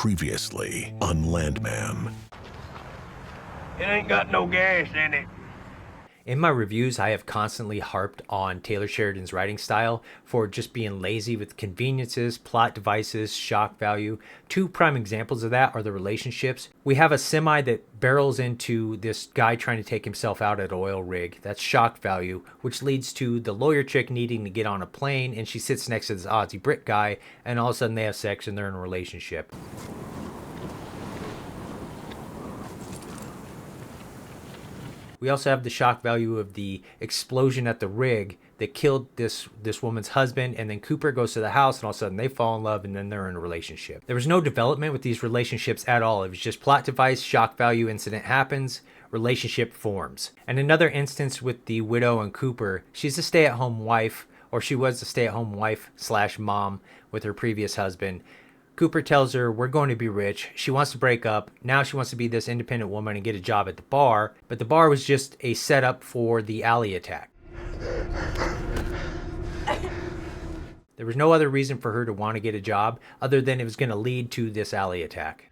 Previously on Landman. It ain't got no gas in it. In my reviews, I have constantly harped on Taylor Sheridan's writing style for just being lazy with conveniences, plot devices, shock value. Two prime examples of that are the relationships. We have a semi that barrels into this guy trying to take himself out at an oil rig. That's shock value, which leads to the lawyer chick needing to get on a plane, and she sits next to this Aussie Brit guy, and all of a sudden they have sex and they're in a relationship. We also have the shock value of the explosion at the rig that killed this woman's husband, and then Cooper goes to the house and all of a sudden they fall in love and then they're in a relationship. There was no development with these relationships at all. It was just plot device, shock value, incident happens, relationship forms. And another instance with the widow and Cooper, she's a stay-at-home wife, or she was a stay-at-home wife / mom with her previous husband. Cooper tells her, we're going to be rich. She wants to break up. Now she wants to be this independent woman and get a job at the bar. But the bar was just a setup for the alley attack. There was no other reason for her to want to get a job other than it was going to lead to this alley attack.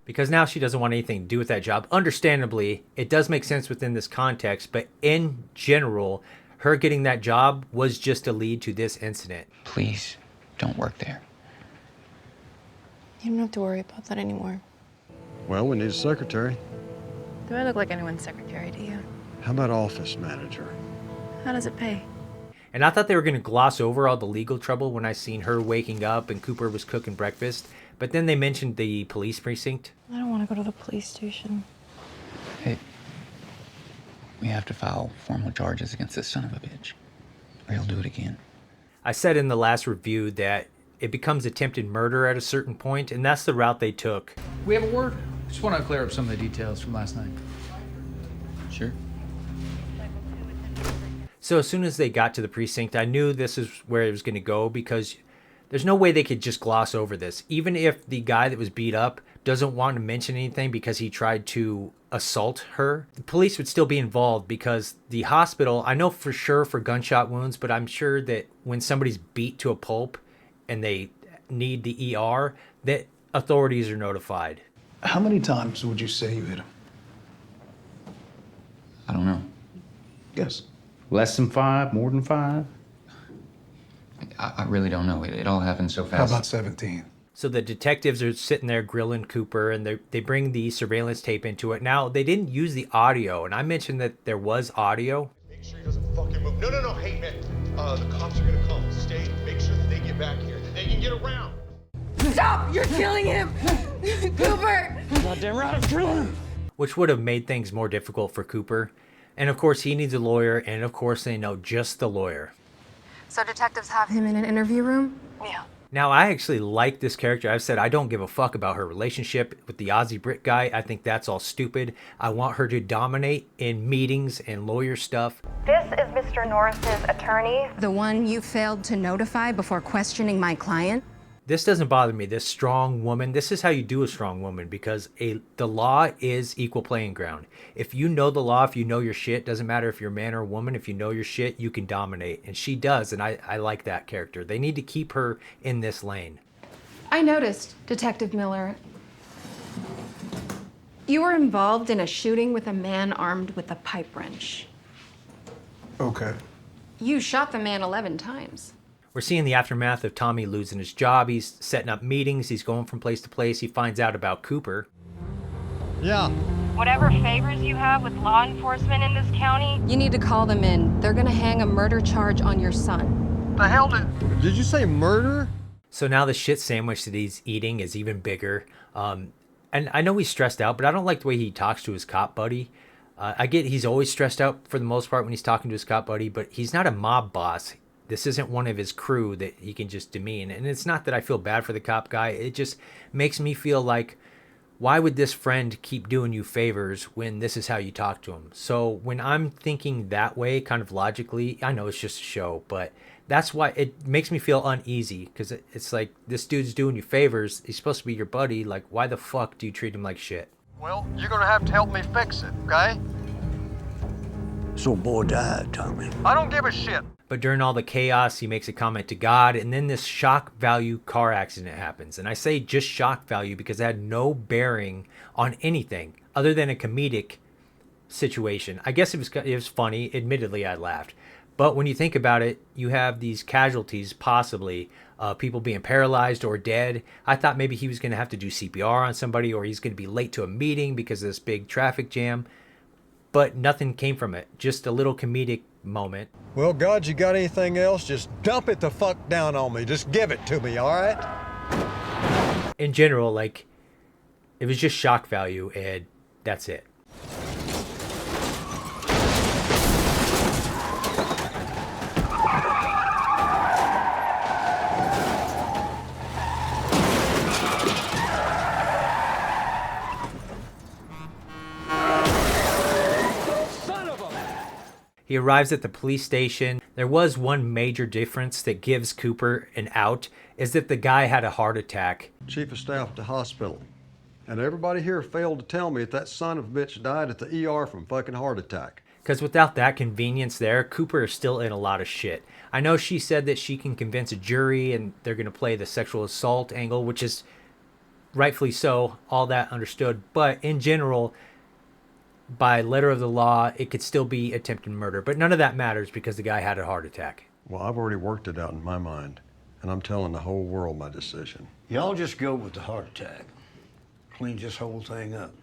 Because now she doesn't want anything to do with that job. Understandably, it does make sense within this context, but in general, her getting that job was just to lead to this incident. Please, don't work there. You don't have to worry about that anymore. Well, we need a secretary. Do I look like anyone's secretary to you? How about office manager? How does it pay? And I thought they were going to gloss over all the legal trouble when I seen her waking up and Cooper was cooking breakfast. But then they mentioned the police precinct. I don't want to go to the police station. Hey, we have to file formal charges against this son of a bitch, or he'll do it again. I said in the last review that it becomes attempted murder at a certain point, and that's the route they took. We have a word? Just want to clear up some of the details from last night. Sure. So as soon as they got to the precinct, I knew this is where it was going to go, because there's no way they could just gloss over this. Even if the guy that was beat up doesn't want to mention anything because he tried to assault her, the police would still be involved, because the hospital, I know for sure for gunshot wounds, but I'm sure that when somebody's beat to a pulp and they need the ER, that authorities are notified. How many times would you say you hit him? I don't know. Yes. Less than 5, more than 5? I really don't know. It all happened so How fast. about 17? So the detectives are sitting there grilling Cooper, and they bring the surveillance tape into it. Now, they didn't use the audio, and I mentioned that there was audio. Make sure he doesn't fucking move. No. Hey, man. The cops are gonna come. Stay. Make sure that they get back here. That they can get around. Stop! You're killing him! Cooper! Goddamn right, I'm killing him! Which would have made things more difficult for Cooper. And of course, he needs a lawyer, and of course, they know just the lawyer. So detectives have him in an interview room? Yeah. Now, I actually like this character. I've said I don't give a fuck about her relationship with the Aussie Brit guy. I think that's all stupid. I want her to dominate in meetings and lawyer stuff. This is Mr. Norris's attorney. The one you failed to notify before questioning my client? This doesn't bother me. This strong woman, this is how you do a strong woman, because the law is equal playing ground. If you know the law, if you know your shit, doesn't matter if you're a man or a woman, if you know your shit, you can dominate. And she does, and I like that character. They need to keep her in this lane. I noticed, Detective Miller, you were involved in a shooting with a man armed with a pipe wrench. Okay. You shot the man 11 times. We're seeing the aftermath of Tommy losing his job. He's setting up meetings. He's going from place to place. He finds out about Cooper. Yeah. Whatever favors you have with law enforcement in this county, You need to call them in. They're gonna hang a murder charge on your son. The hell did you say murder? So now the shit sandwich that he's eating is even bigger. And I know he's stressed out, but I don't like the way he talks to his cop buddy. I get he's always stressed out for the most part when he's talking to his cop buddy, but he's not a mob boss. This isn't one of his crew that he can just demean. And it's not that I feel bad for the cop guy. It just makes me feel like, why would this friend keep doing you favors when this is how you talk to him? So when I'm thinking that way, kind of logically, I know it's just a show, but that's why it makes me feel uneasy, because it's like, this dude's doing you favors. He's supposed to be your buddy. Like, why the fuck do you treat him like shit? Well, you're gonna have to help me fix it, okay? So boy died, Tommy. I don't give a shit. But during all the chaos, he makes a comment to God, and then this shock value car accident happens. And I say just shock value because it had no bearing on anything other than a comedic situation. I guess it was funny. Admittedly, I laughed. But when you think about it, you have these casualties, possibly people being paralyzed or dead. I thought maybe he was going to have to do CPR on somebody, or he's going to be late to a meeting because of this big traffic jam. But nothing came from it. Just a little comedic moment. Well, God, you got anything else? Just dump it the fuck down on me. Just give it to me, all right? In general, like, it was just shock value, and that's it. He arrives at the police station. There was one major difference that gives Cooper an out, is that the guy had a heart attack. Chief of staff at the hospital. And everybody here failed to tell me that son of a bitch died at the ER from fucking heart attack. Because without that convenience there, Cooper is still in a lot of shit. I know she said that she can convince a jury and they're going to play the sexual assault angle, which is rightfully so, all that understood. But in general, by letter of the law, it could still be attempted murder. But none of that matters because the guy had a heart attack. Well, I've already worked it out in my mind, and I'm telling the whole world my decision. Y'all just go with the heart attack. Cleans this whole thing up.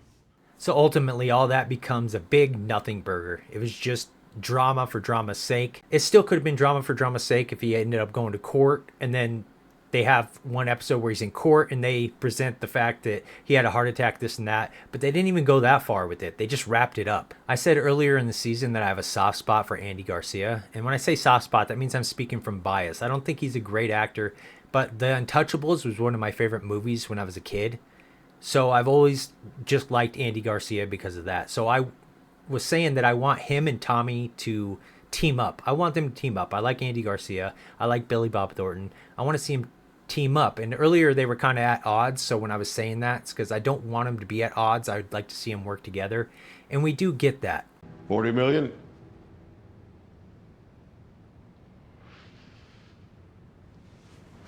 So ultimately, all that becomes a big nothing burger. It was just drama for drama's sake. It still could have been drama for drama's sake if he ended up going to court, and then they have one episode where he's in court and they present the fact that he had a heart attack, this and that, but they didn't even go that far with it. They just wrapped it up. I said earlier in the season that I have a soft spot for Andy Garcia, and when I say soft spot, that means I'm speaking from bias. I don't think he's a great actor, but The Untouchables was one of my favorite movies when I was a kid. So I've always just liked Andy Garcia because of that. So I was saying that I want him and Tommy to team up. I want them to team up. I like Andy Garcia. I like Billy Bob Thornton. I want to see him team up. And earlier they were kind of at odds. So when I was saying that, it's because I don't want them to be at odds. I would like to see them work together. And we do get that. 40 million?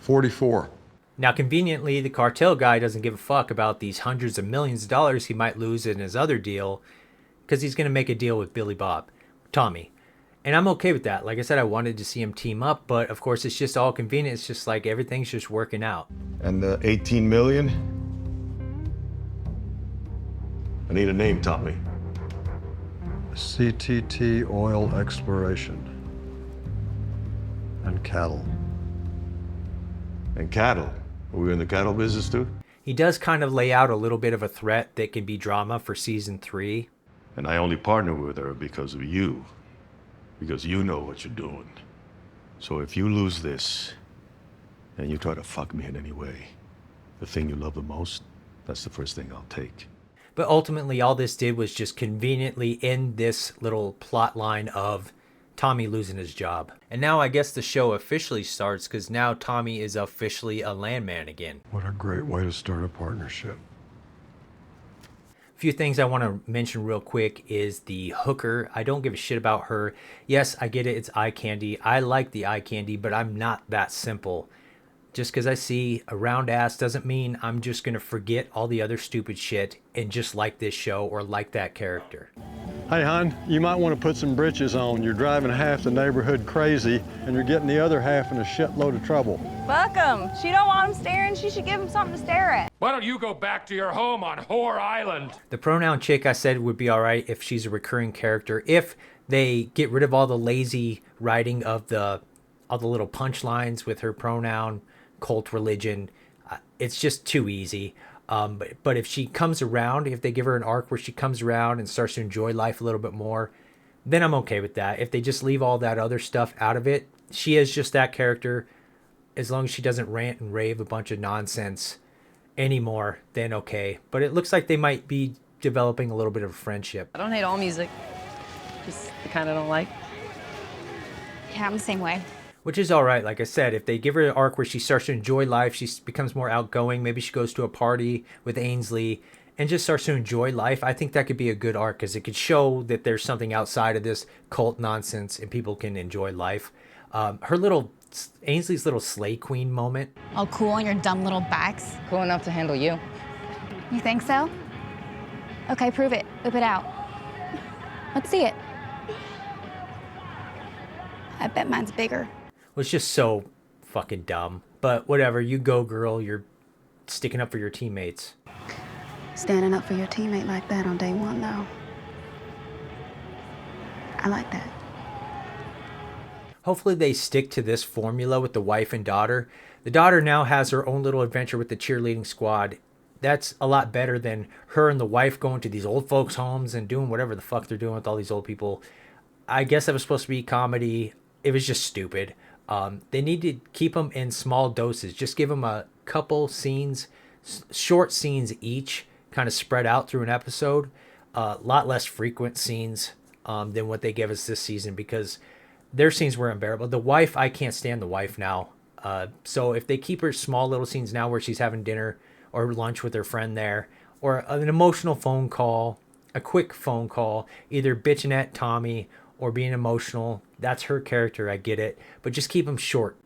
$44. Now, conveniently, the cartel guy doesn't give a fuck about these hundreds of millions of dollars he might lose in his other deal because he's going to make a deal with Billy Bob, Tommy. And I'm okay with that. Like I said, I wanted to see him team up, but of course, it's just all convenient. It's just like everything's just working out. And the 18 million? I need a name, Tommy. CTT Oil Exploration. And cattle. And cattle? Are we in the cattle business too? He does kind of lay out a little bit of a threat that can be drama for season 3. And I only partner with her because of you. Because you know what you're doing. So if you lose this, and you try to fuck me in any way, the thing you love the most, that's the first thing I'll take. But ultimately, all this did was just conveniently end this little plot line of Tommy losing his job. And now I guess the show officially starts because now Tommy is officially a landman again. What a great way to start a partnership. A few things I want to mention real quick is the hooker. I don't give a shit about her. Yes, I get it. It's eye candy. I like the eye candy, but I'm not that simple. Just because I see a round ass doesn't mean I'm just going to forget all the other stupid shit and just like this show or like that character. Hey, hon, you might want to put some britches on. You're driving half the neighborhood crazy, and you're getting the other half in a shitload of trouble. Fuck him. She don't want him staring. She should give him something to stare at. Why don't you go back to your home on Whore Island? The pronoun chick I said would be all right if she's a recurring character. If they get rid of all the lazy writing of all the little punchlines with her pronoun, cult religion, it's just too easy. But if she comes around, if they give her an arc where she comes around and starts to enjoy life a little bit more, then I'm okay with that. If they just leave all that other stuff out of it, she is just that character. As long as she doesn't rant and rave a bunch of nonsense anymore, then okay. But it looks like they might be developing a little bit of a friendship. I don't hate all music. Just the kind I don't like. Yeah, I'm the same way. Which is all right. Like I said, if they give her an arc where she starts to enjoy life, she becomes more outgoing. Maybe she goes to a party with Ainsley and just starts to enjoy life, I think that could be a good arc because it could show that there's something outside of this cult nonsense and people can enjoy life. Her little Ainsley's little Slay Queen moment. All cool on your dumb little backs? Cool enough to handle you. You think so? Okay, prove it. Whip it out. Let's see it. I bet mine's bigger. Was just so fucking dumb. But whatever, you go, girl. You're sticking up for your teammates. Standing up for your teammate like that on day one, though. I like that. Hopefully they stick to this formula with the wife and daughter. The daughter now has her own little adventure with the cheerleading squad. That's a lot better than her and the wife going to these old folks' homes and doing whatever the fuck they're doing with all these old people. I guess that was supposed to be comedy. It was just stupid. They need to keep them in small doses. Just give them a couple scenes, short scenes each, kind of spread out through an episode. A lot less frequent scenes than what they gave us this season because their scenes were unbearable. The wife, I can't stand the wife now. So if they keep her small little scenes now where she's having dinner or lunch with her friend there, or an emotional phone call, a quick phone call, either bitching at Tommy or being emotional, that's her character, I get it. But just keep them short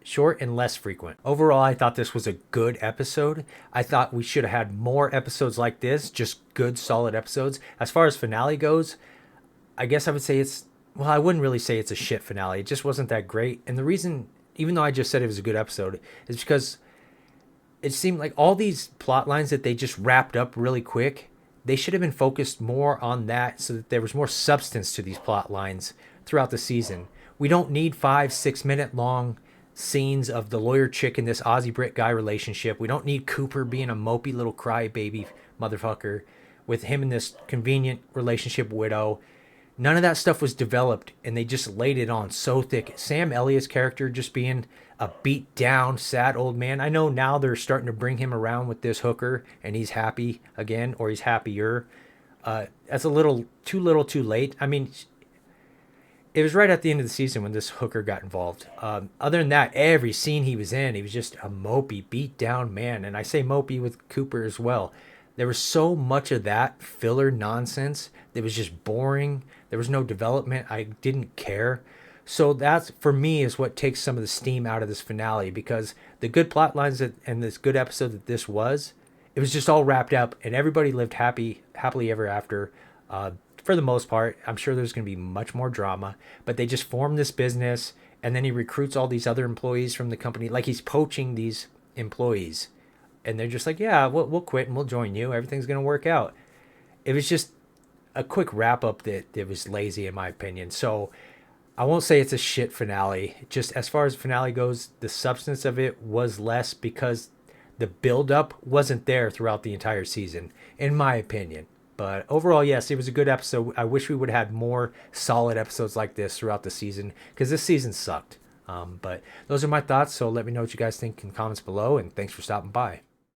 and less frequent. Overall, I thought this was a good episode. I thought we should have had more episodes like this, just good, solid episodes. As far as finale goes, I guess I would say well, I wouldn't really say it's a shit finale. It just wasn't that great. And the reason, even though I just said it was a good episode, is because it seemed like all these plot lines that they just wrapped up really quick, they should have been focused more on that so that there was more substance to these plot lines throughout the season. We don't need 5-6 minute long scenes of the lawyer chick and this Aussie Brit guy relationship. We don't need Cooper being a mopey little crybaby motherfucker with him in this convenient relationship widow. None of that stuff was developed, and they just laid it on so thick. Sam Elliott's character just being a beat down, sad old man. I know now they're starting to bring him around with this hooker, and he's happy again, or he's happier. That's a little too late. I mean, it was right at the end of the season when this hooker got involved. Other than that, every scene he was in, he was just a mopey, beat down man. And I say mopey with Cooper as well. There was so much of that filler nonsense that was just boring. There was no development. I didn't care. So that's, for me, is what takes some of the steam out of this finale, because the good plot lines and this good episode that this was, it was just all wrapped up and everybody lived happily ever after. For the most part, I'm sure there's going to be much more drama, but they just form this business and then he recruits all these other employees from the company. Like he's poaching these employees and they're just like, yeah, we'll quit and we'll join you. Everything's going to work out. It was just a quick wrap up that was lazy in my opinion. So I won't say it's a shit finale. Just as far as finale goes, the substance of it was less because the build-up wasn't there throughout the entire season, in my opinion. But overall, yes, it was a good episode. I wish we would have had more solid episodes like this throughout the season, because this season sucked. But those are my thoughts, so let me know what you guys think in the comments below, and thanks for stopping by.